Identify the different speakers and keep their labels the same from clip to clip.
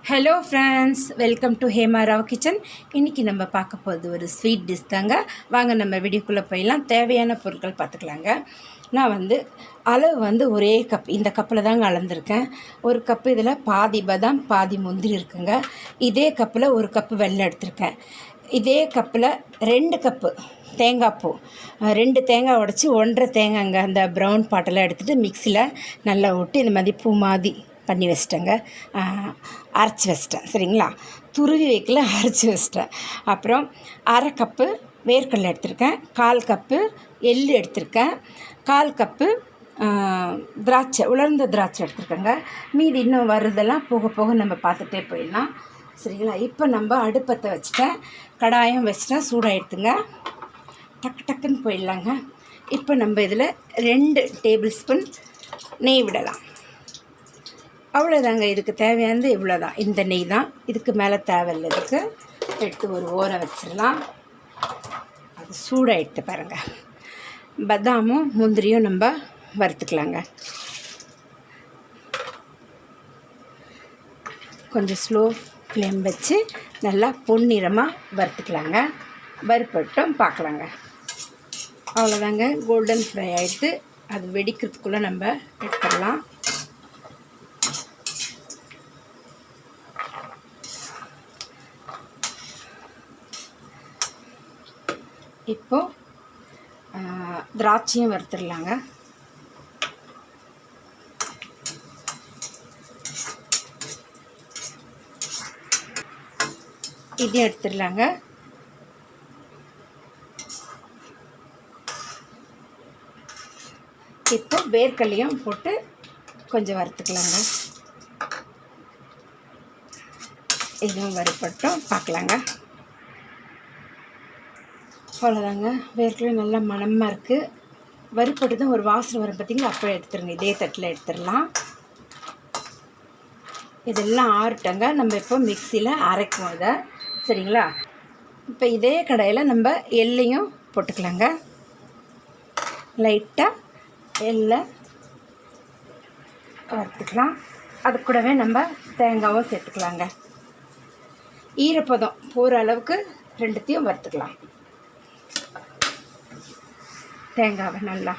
Speaker 1: Hello friends, welcome to Hema Rao kitchen. இன்றைக்கி நம்ம பார்க்க போகிறது ஒரு ஸ்வீட் டிஷ் தாங்க. வாங்க நம்ம வீடியோக்குள்ளே போயிடலாம். தேவையான பொருட்கள் பார்த்துக்கலாங்க. நான் அளவு ஒரே கப், இந்த கப்பில் தாங்க அளந்துருக்கேன். ஒரு கப்பு இதில் பாதி பாதாம் பாதி முந்திரி இருக்குங்க. இதே கப்பில் ஒரு கப்பு வெல்லம் எடுத்திருக்கேன். இதே கப்பில் 2 கப்பு தேங்காய் பூ, 2 தேங்காய் உடச்சி 1.5 தேங்காய்ங்க. அந்த ப்ரௌன் பாட்டெல்லாம் எடுத்துகிட்டு மிக்சியில் நல்லா விட்டு இந்த மாதிரி பூ மாதிரி பண்ணி வச்சிட்டேங்க. அரைச்சி வச்சிட்டேன். சரிங்களா, துருவி வைக்கல, அரைச்சி வச்சிட்டேன். அப்புறம் 1/2 கப்பு வேர்க்கடலை எடுத்திருக்கேன், 1/4 கப்பு எள்ளு எடுத்திருக்கேன், 1/4 கப்பு திராட்சை, உலர்ந்த திராட்சை எடுத்துருக்கேங்க. மீதி இன்னும் வருதெல்லாம் போக போக நம்ம பார்த்துட்டே போயிடலாம். சரிங்களா, இப்போ நம்ம அடுப்பத்தை வச்சுட்டேன், கடாயம் வச்சுட்டேன், சூடாகிடுதுங்க. டக்கு டக்குன்னு போயிடலாங்க. இப்போ நம்ம இதில் 2 டேபிள் ஸ்பூன் நெய் விடலாம். அவ்வளோதாங்க, இதுக்கு தேவையானது இவ்வளோ தான். இந்த நெய் தான், இதுக்கு மேலே தேவையில்லை. இதுக்கு எடுத்து ஒரு ஓரம் வச்சிடலாம். அது சூடாகிட்டு பாருங்கள். பாதாமும் முந்திரியும் நம்ம வறுத்துக்கலாங்க. கொஞ்சம் ஸ்லோ ஃப்ளேம் வச்சு நல்லா பொன்னிறமாக வறுத்துக்கலாங்க. வறுப்பட்டும் பார்க்கலாங்க. அவ்வளோதாங்க, கோல்டன் ஃப்ரை ஆகிடுது. அது வெடிக்கிறதுக்குள்ளே நம்ம எடுத்துடலாம். இப்போது திராட்சையும் வறுத்துடலாங்க. இதையும் எடுத்துடலாங்க. இப்போ வேர்க்கடலையும் போட்டு கொஞ்சம் வறுத்துக்கலாங்க. இதுவும் வறுப்பட்டும் பார்க்கலாங்க. அவ்வளோதாங்க, வேர்க்கடலை நல்லா மணமாக இருக்குது. வறுப்பட்டு தான் ஒரு வாசனை வரும் பார்த்திங்களா, அப்போ எடுத்துருங்க. இதே தட்டில் எடுத்துடலாம். இதெல்லாம் ஆறட்டங்க. நம்ம இப்போ மிக்சியில் அரைக்கும் இதை. சரிங்களா, இப்போ இதே கடாயில் நம்ம எள்ளையும் போட்டுக்கலாங்க. லைட்டாக எள்ளை வறுத்துக்கலாம். அது கூடவே நம்ம தேங்காயும் சேர்த்துக்கலாங்க. ஈரப்பதம் போகிற அளவுக்கு 2த்தையும் வறுத்துக்கலாம். தேங்காவை நல்லா,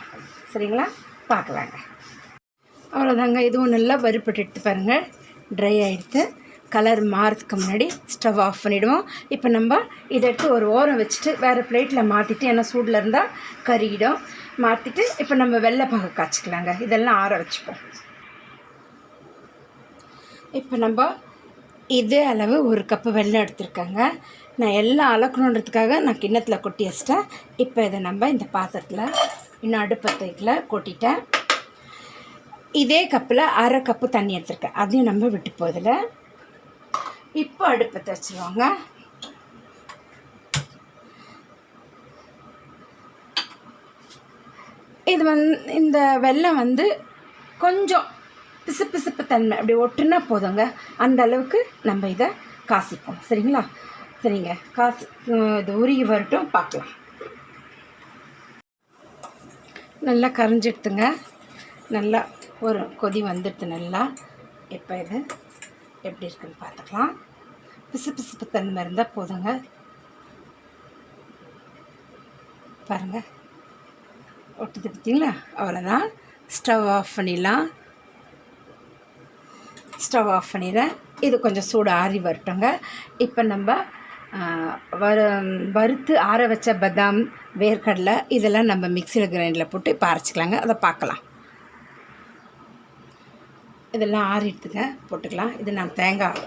Speaker 1: சரிங்களா, பார்க்கலாங்க. அவ்வளோதாங்க, இதுவும் நல்லா வறுப்பட்டு எடுத்து பாருங்கள். ட்ரை ஆகிடுத்து. கலர் மாறதுக்கு முன்னாடி ஸ்டவ் ஆஃப் பண்ணிவிடுவோம். இப்போ நம்ம இதை எடுத்து ஒரு ஓரம் வச்சுட்டு வேறு பிளேட்டில் மாற்றிட்டு, ஏன்னா சூடில் இருந்தால் கறியிடும், மாற்றிட்டு இப்போ நம்ம வெள்ளைப்பாகு காய்ச்சிக்கலாங்க. இதெல்லாம் ஆற வச்சுப்போம். இப்போ நம்ம இதே அளவு 1 கப்பு வெல்லம் எடுத்துருக்காங்க. நான் எல்லாம் அளக்கணுன்றதுக்காக நான் கிண்ணத்தில் கொட்டி வச்சிட்டேன். இப்போ இதை நம்ம இந்த பாத்திரத்தில் இன்னும் அடுப்பத்தில் கொட்டிட்டேன். இதே கப்பில் 1/2 கப்பு தண்ணி எடுத்துருக்கேன், அதையும் நம்ம விட்டு போதில். இப்போ அடுப்பத்தை வச்சுருவாங்க. இது இந்த வெல்லம் கொஞ்சம் பிசுப்பிசுப்பு தன்மை அப்படி ஒட்டுனா போதுங்க. அந்த அளவுக்கு நம்ம இதை காசிப்போம். சரிங்களா, சரிங்க, இது உருகி வரட்டும், பார்க்கலாம். நல்லா கரைஞ்சிடுத்துங்க. நல்லா ஒரு கொதி வந்துடுது நல்லா. இப்போ இது எப்படி இருக்குன்னு பார்த்துக்கலாம். பிசுப்பிசுப்பு தன்மை இருந்தால் போதுங்க. பாருங்கள், ஒட்டுது பார்த்தீங்களா. அவ்வளோதான், ஸ்டவ் ஆஃப் பண்ணிடலாம். ஸ்டவ் ஆஃப் பண்ணிடுறேன். இது கொஞ்சம் சூடு ஆறி வரட்டுங்க. இப்போ நம்ம வறுத்து ஆற வச்ச பாதாம், வேர்க்கடலை இதெல்லாம் நம்ம மிக்சியில் கிரைண்டரில் போட்டு இப்போ அரைச்சிக்கலாங்க. அதை பார்க்கலாம். இதெல்லாம் ஆறிடுதுங்க, போட்டுக்கலாம். இது நான் தேங்காய்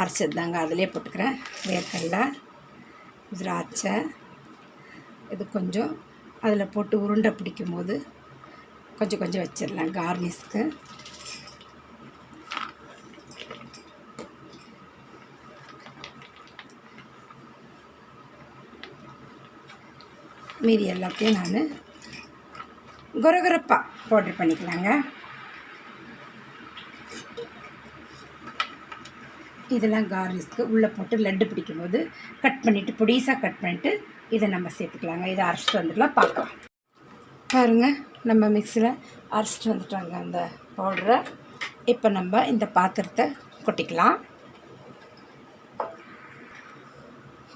Speaker 1: அரைச்சது தாங்க, அதிலே போட்டுக்கிறேன். வேர்க்கடலை, திராட்சை, இது கொஞ்சம் அதில் போட்டு உருண்டை பிடிக்கும் போது கொஞ்சம் கொஞ்சம் வச்சிடலாம் கார்னிஷ்க்கு. மீதி எல்லாத்தையும் நான் கொரகொரப்பாக பவுட்ரு பண்ணிக்கலாங்க. இதெல்லாம் கார்னிஷ்க்கு உள்ளே போட்டு லட்டு பிடிக்கும் போது கட் பண்ணிவிட்டு, பொடிசாக கட் பண்ணிவிட்டு இதை நம்ம சேர்த்துக்கலாங்க. இதை அரைச்சிட்டு வந்துடலாம், பார்க்கலாம். பாருங்கள், நம்ம மிக்சியில் அரைச்சிட்டு வந்துட்டாங்க அந்த பவுடரை. இப்போ நம்ம இந்த பாத்திரத்தை கொட்டிக்கலாம்.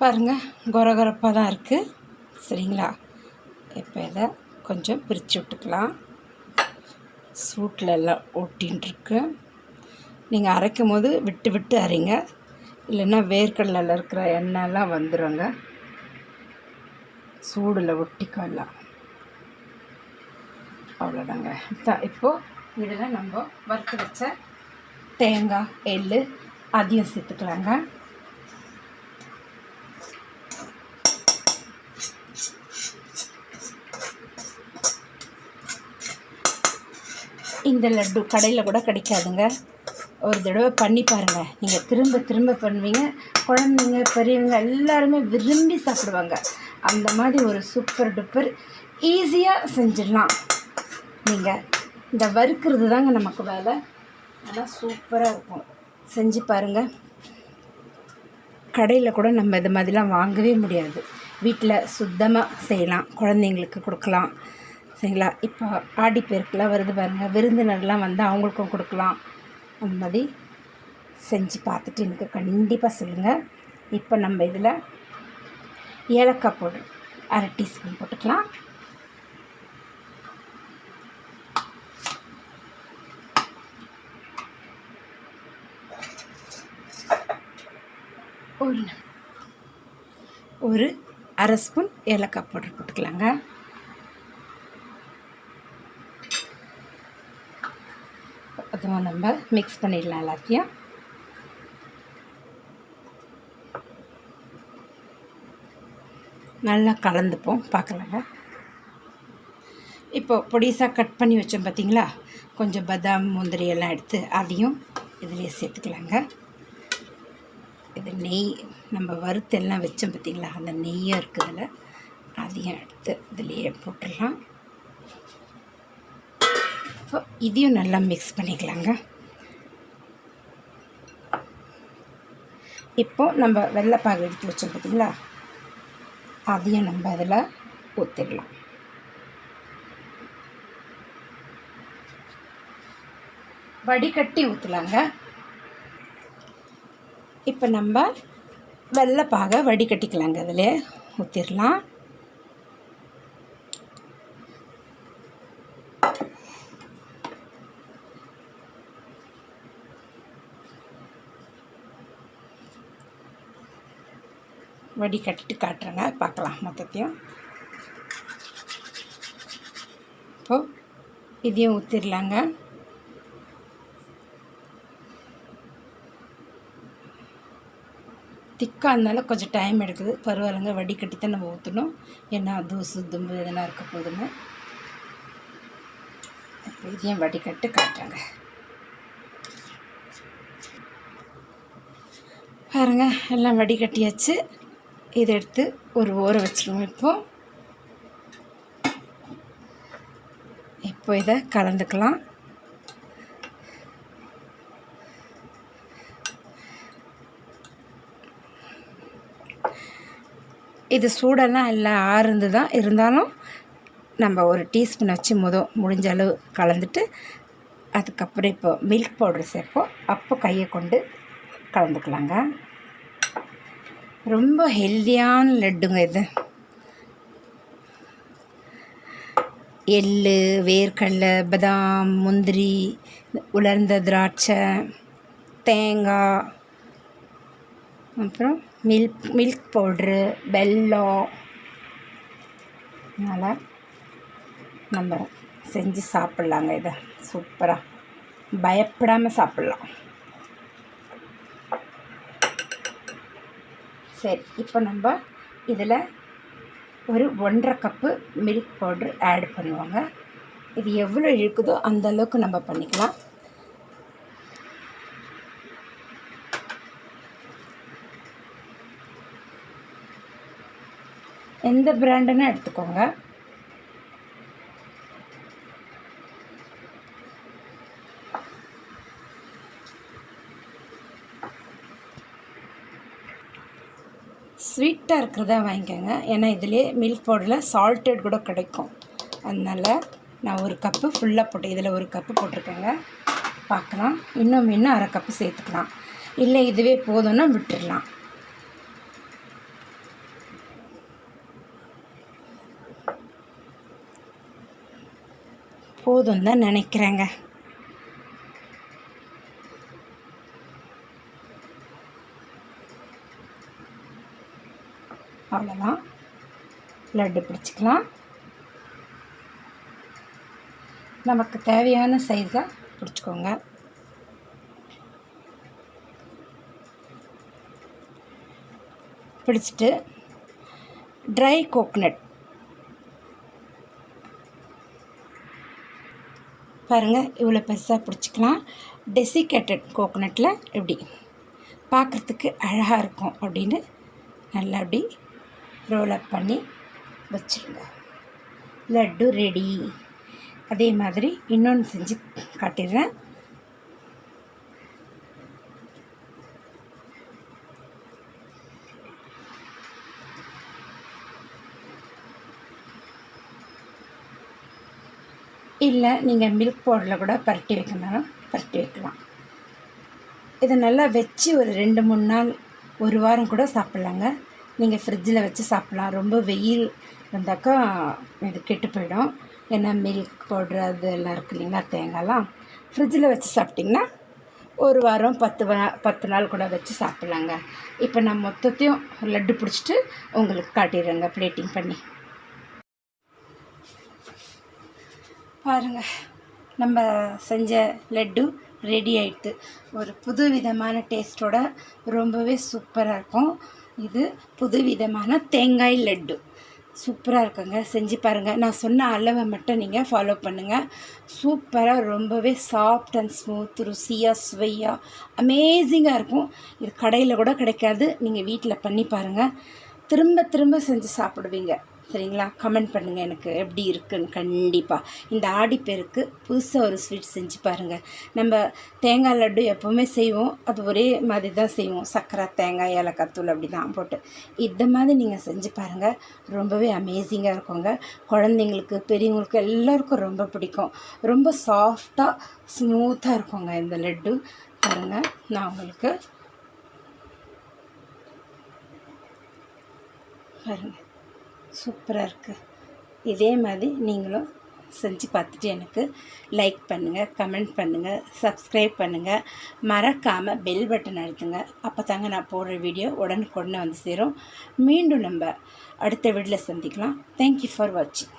Speaker 1: பாருங்கள், கொரகொரப்பாக தான் இருக்குது. சரிங்களா? இப்போ இதை கொஞ்சம் பிரித்து விட்டுக்கலாம். சூட்டில் எல்லாம் ஒட்டின்ட்டுருக்கு. நீங்கள் அரைக்கும் போது விட்டு விட்டு அரைங்க, இல்லைன்னா வேர்க்கடலில் இருக்கிற எண்ணெய்லாம் வந்துடுங்க, சூடில் ஒட்டிக்கலாம். அவ்வளோதாங்க. இப்போது இதில் நம்ம வறுத்து வச்ச தேங்காய், எள் அதையும் சேர்த்துக்கலாங்க. இந்த லட்டு கடையில் கூட கிடைக்காதுங்க. ஒரு தடவை பண்ணி பாருங்கள். நீங்கள் திரும்ப திரும்ப பண்ணுவீங்க. குழந்தைங்க, பெரியவங்க எல்லாருமே விரும்பி சாப்பிடுவாங்க. அந்த மாதிரி ஒரு சூப்பர் டூப்பர் ஈஸியாக செஞ்சிடலாம். நீங்கள் இந்த வறுக்கிறது தாங்க நமக்கு வேலை. ஆனால் சூப்பராக இருக்கும். செஞ்சு பாருங்கள். கடையில் கூட நம்ம இது மாதிரிலாம் வாங்கவே முடியாது. வீட்டில் சுத்தமாக செய்யலாம், குழந்தைங்களுக்கு கொடுக்கலாம். சரிங்களா? இப்போ ஆடிப்பெருக்கெலாம் வருது பாருங்கள், விருந்தினர்லாம் வந்து அவங்களுக்கும் கொடுக்கலாம். அந்த மாதிரி செஞ்சு பார்த்துட்டு எனக்கு கண்டிப்பாக சொல்லுங்கள். இப்போ நம்ம இதில் ஏலக்காய் பவுடர் 1/2 டீஸ்பூன் போட்டுக்கலாம். ஒரு 1/2 ஸ்பூன் ஏலக்காய் பவுடர் போட்டுக்கலாங்க. அதுவும் நம்ம மிக்ஸ் பண்ணிடலாம் எல்லாத்தையும். நல்லா கலந்துப்போம். பார்க்கலாங்க. இப்போ பொடிசாக கட் பண்ணி வச்சோம் பார்த்தீங்களா, கொஞ்சம் பாதாம், முந்திரி எல்லாம் எடுத்து அதையும் இதிலே சேர்த்துக்கலாங்க. இது நெய் நம்ம வறுத்தெல்லாம் வச்சோம் பார்த்தீங்களா, அந்த நெய்யும் இருக்குதுல, அதையும் எடுத்து இதிலேயே போட்டுடலாம். இப்போ இதையும் நல்லா மிக்ஸ் பண்ணிக்கலாங்க. இப்போது நம்ம வெள்ளைப்பாகு எடுத்து வச்சோம் பார்த்தீங்களா, அதையும் நம்ம அதில் ஊற்றிடலாம். வடிகட்டி ஊற்றலாங்க. இப்போ நம்ம வெள்ளைப்பாகை வடிகட்டிக்கலாங்க, அதில் ஊற்றிடலாம். வடிகட்டிட்டு காட்டுறேங்க, பார்க்கலாம் மொத்தத்தையும். இப்போது இதையும் ஊற்றிடலாங்க. திக்காக இருந்தாலும் கொஞ்சம் டைம் எடுக்குது, பரவாயில்லைங்க. வடிகட்டி தான் நம்ம ஊற்றணும், ஏன்னா தூசு தும்பு எதனா இருக்க போதுங்க. இப்போ இதையும் வடிகட்டு காட்டுறேங்க. பாருங்க, எல்லாம் வடிகட்டியாச்சு. இதை எடுத்து ஒரு ஓரம் வச்சுருவோம். இப்போ இதை கலந்துக்கலாம். இது சூடெல்லாம் இல்லை, ஆறுந்து தான் இருந்தாலும் நம்ம ஒரு டீஸ்பூன் வச்சு முடிஞ்ச அளவு கலந்துட்டு, அதுக்கப்புறம் இப்போ மில்க் பவுடர் சேர்ப்போம். அப்போ கையை கொண்டு கலந்துக்கலாங்க. ரொம்ப ஹெல்தியான லட்டுங்க இது. எள், வேர்க்கடலை, பாதாம், முந்திரி, உலர்ந்த திராட்சை, தேங்காய், அப்புறம் மில்க் பவுட்ரு, வெல்லம், அதனால் நம்ம செஞ்சு சாப்பிட்லாங்க. இதை சூப்பராக பயப்படாமல் சாப்பிட்லாம். சரி, இப்போ நம்ம இதில் ஒரு 1.5 கப்பு மில்க் பவுட்ரு ஆட் பண்ணுவாங்க. இது எவ்வளோ இழுக்குதோ அந்தளவுக்கு நம்ம பண்ணிக்கலாம். எந்த பிராண்டுன்னு எடுத்துக்கோங்க. ஸ்வீட்டாக இருக்கிறதா வாங்கிக்கோங்க, ஏன்னா இதிலே மில்க் பவுடரில் சால்ட்டட் கூட கிடைக்கும். அதனால் நான் 1 கப்பு ஃபுல்லாக போட்டு, இதில் 1 கப்பு போட்டிருக்கேங்க. பார்க்கலாம், இன்னும் 1/2 கப்பு சேர்த்துக்கலாம், இல்லை இதுவே போதும்னா விட்டுடலாம். போதும் தான் நினைக்கிறேங்க. அவ்வளோதான். லட்டு பிடிச்சிக்கலாம். நமக்கு தேவையான சைஸாக பிடிச்சிக்கோங்க. பிடிச்சிட்டு ட்ரை கோகனட் பாருங்கள், இவ்வளோ பெருசாக பிடிச்சிக்கலாம். டெசிகேட்டட் கோகனட்டில் எப்படி பார்க்குறதுக்கு அழகாக இருக்கும் அப்படின்னு நல்லா அப்படி ரோல் அப் பண்ணி வச்சுருங்க. லட்டு ரெடி. அதே மாதிரி இன்னொன்று செஞ்சு காட்டிடுறேன். இல்லை நீங்கள் மில்க் பவுடரில் கூட பரட்டி வைக்கணும்னாலும் பரட்டி வைக்கலாம். இதை நல்லா வச்சு ஒரு 2-3 நாள், 1 வாரம் கூட சாப்பிட்லாங்க. நீங்கள் ஃப்ரிட்ஜில் வச்சு சாப்பிட்லாம். ரொம்ப வெயில் வந்தாக்கா இது கெட்டு போயிடும். ஏன்னா மில்க் பவுட்ரு அதெல்லாம் இருக்குது இல்லைங்களா, தேங்காய்லாம். ஃப்ரிட்ஜில் வச்சு சாப்பிட்டிங்கன்னா 1 வாரம் 10 நாள் கூட வச்சு சாப்பிட்லாங்க. இப்போ நான் மொத்தத்தையும் லட்டு பிடிச்சிட்டு உங்களுக்கு காட்டிடுறேங்க பிளேட்டிங் பண்ணி. பாருங்கள், நம்ம செஞ்ச லட்டு ரெடி ஆகிடுது. ஒரு புது விதமான டேஸ்ட்டோட ரொம்பவே சூப்பராக இருக்கும். இது புது விதமான தேங்காய் லட்டு சூப்பராக இருக்குங்க. செஞ்சு பாருங்கள். நான் சொன்ன அளவை மட்டும் நீங்கள் ஃபாலோ பண்ணுங்கள். சூப்பராக, ரொம்பவே சாஃப்ட் அண்ட் ஸ்மூத், ருசியாக, சுவையாக, அமேசிங்காக இருக்கும். இது கடையில் கூட கிடைக்காது. நீங்கள் வீட்டில் பண்ணி பாருங்கள். திரும்ப திரும்ப செஞ்சு சாப்பிடுவீங்க. சரிங்களா? கமெண்ட் பண்ணுங்கள் எனக்கு எப்படி இருக்குன்னு. கண்டிப்பாக இந்த ஆடிப்பெருக்கு புதுசாக ஒரு ஸ்வீட் செஞ்சு பாருங்கள். நம்ம தேங்காய் லட்டு எப்போவுமே செய்வோம், அது ஒரே மாதிரி தான் செய்வோம். சர்க்கரை, தேங்காய், ஏலக்காய் தூள் அப்படி தான் போட்டு. இந்த மாதிரி நீங்கள் செஞ்சு பாருங்கள். ரொம்பவே அமேசிங்காக இருக்குங்க. குழந்தைங்களுக்கு, பெரியவங்களுக்கு எல்லாருக்கும் ரொம்ப பிடிக்கும். ரொம்ப சாஃப்டாக ஸ்மூத்தாக இருக்குங்க இந்த லட்டு. பாருங்கள், நான் உங்களுக்கு பாருங்கள், சூப்பராக இருக்குது. இதே மாதிரி நீங்களும் செஞ்சு பார்த்துட்டு எனக்கு லைக் பண்ணுங்கள், கமெண்ட் பண்ணுங்கள், சப்ஸ்கிரைப் பண்ணுங்கள். மறக்காமல் பெல் பட்டன் அழுத்துங்க. அப்போ தாங்க நான் போடுற வீடியோ உடனுக்குடனே வந்து சேரும். மீண்டும் நம்ம அடுத்த வீடியோவில் சந்திக்கலாம். தேங்க்யூ ஃபார் வாட்சிங்.